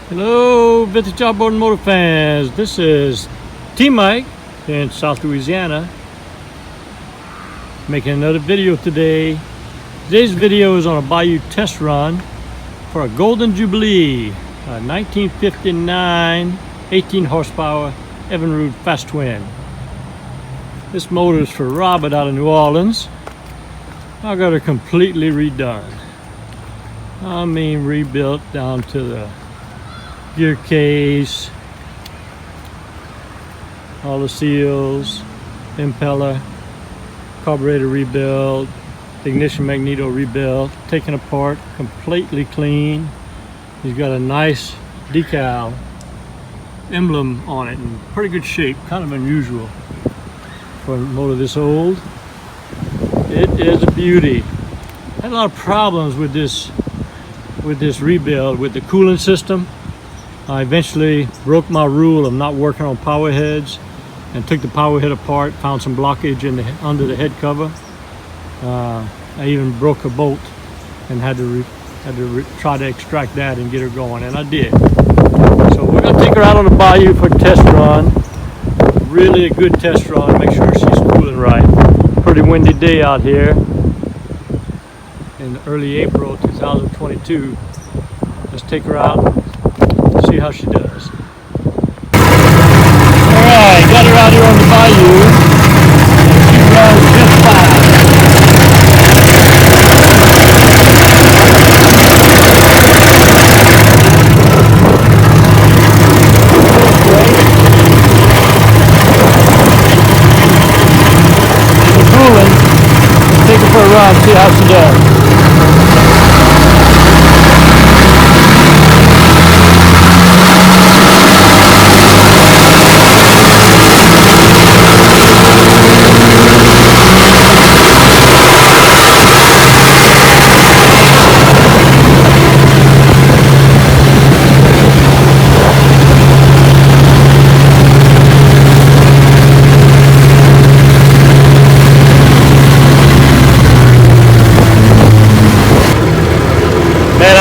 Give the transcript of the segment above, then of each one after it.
Hello, vintage outboard and motor fans. This is T-Mike in South Louisiana, making another video today. Today's video is on a Bayou test run for a Golden Jubilee, a 1959 18 horsepower Evinrude fast twin. This motor is for Robert out of New Orleans. I got her completely redone. I mean, rebuilt down to the gear case, all the seals, impeller, carburetor rebuilt, ignition magneto rebuilt, taken apart, completely clean. He's got a nice decal emblem on it in pretty good shape, kind of unusual for a motor this old. It is a beauty. Had a lot of problems with this rebuild with the cooling system. I eventually broke my rule of not working on power heads and took the power head apart, found some blockage under the head cover. I even broke a bolt and had to try to extract that and get her going, and I did. So we're going to take her out on the bayou for a test run. Really a good test run, make sure she's cooling right. Pretty windy day out here in early April 2022. Let's take her out, see how she does. Alright, got her out here on the bayou, and she runs just fine. She's cooling. Take her for a run, see how she does.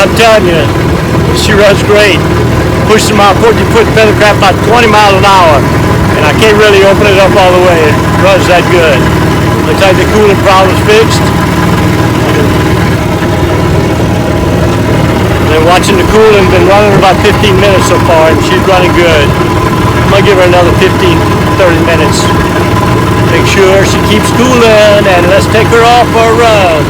I'm telling you, she runs great. Pushes my 14-foot feathercraft about 20 miles an hour, and I can't really open it up all the way. It runs that good. Looks like the cooling problem's fixed. And then watching the cooling, been running about 15 minutes so far, and she's running good. I'm gonna give her another 15-30 minutes. Make sure she keeps cooling, and let's take her off for a run.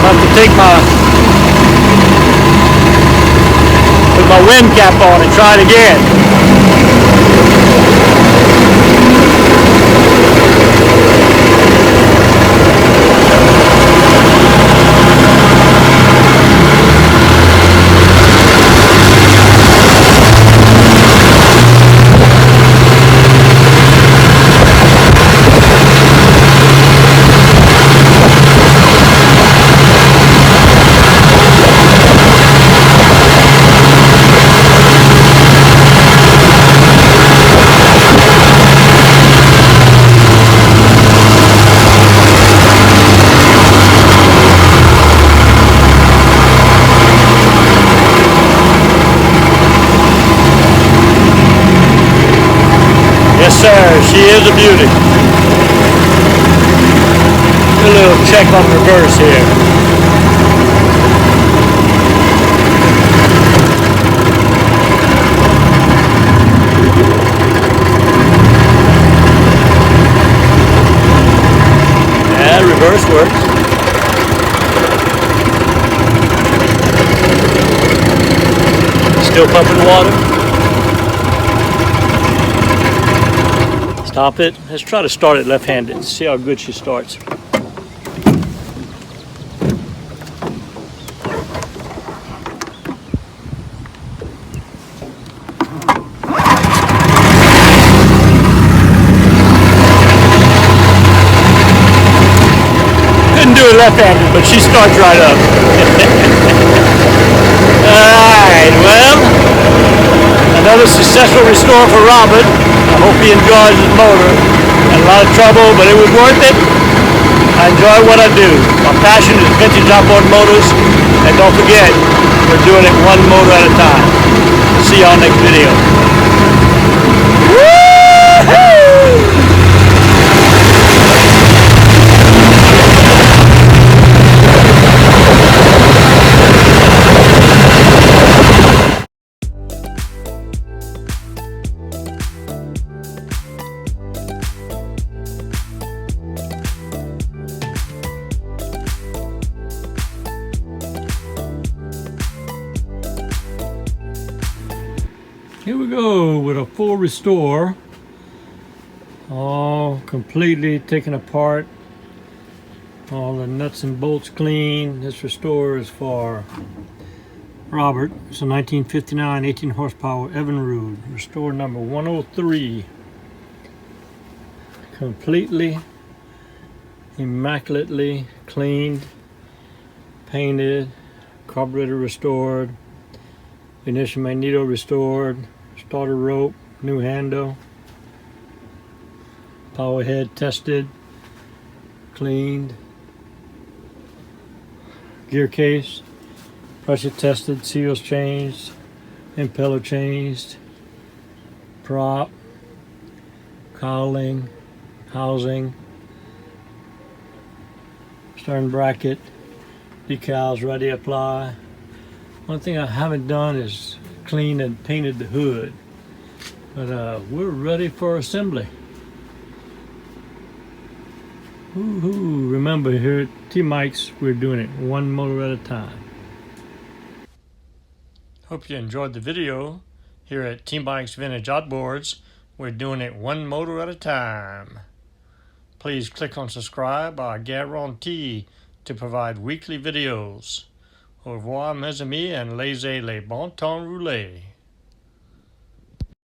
I'm going to take put my wind cap on and try it again. Yes, sir, she is a beauty. A little check on reverse here. Yeah, reverse works. Still pumping water. Stop it. Let's try to start it left-handed. See how good she starts. left-handed, but she starts right up. Alright, well, another successful restore for Robert. I hope he enjoys his motor. Had a lot of trouble, but it was worth it. I enjoy what I do. My passion is vintage outboard motors. And don't forget, we're doing it one motor at a time. See y'all next video. Woo-hoo! Here we go with a full restore, all completely taken apart, all the nuts and bolts clean. This restore is for Robert. It's a 1959 18 horsepower Evinrude, restore number 103. Completely, immaculately cleaned, painted, carburetor restored, ignition magneto restored, starter rope, new handle, power head tested, cleaned, gear case, pressure tested, seals changed, impeller changed, prop, cowling, housing, stern bracket, decals ready to apply. One thing I haven't done is clean and painted the hood, but we're ready for assembly. Woohoo! Remember, here at T-Mike's, we're doing it one motor at a time. Hope you enjoyed the video. Here at T-Mike's Vintage Outboards, we're doing it one motor at a time. Please click on subscribe. I guarantee to provide weekly videos. Au revoir, mes amis, and laissez les bon temps rouler.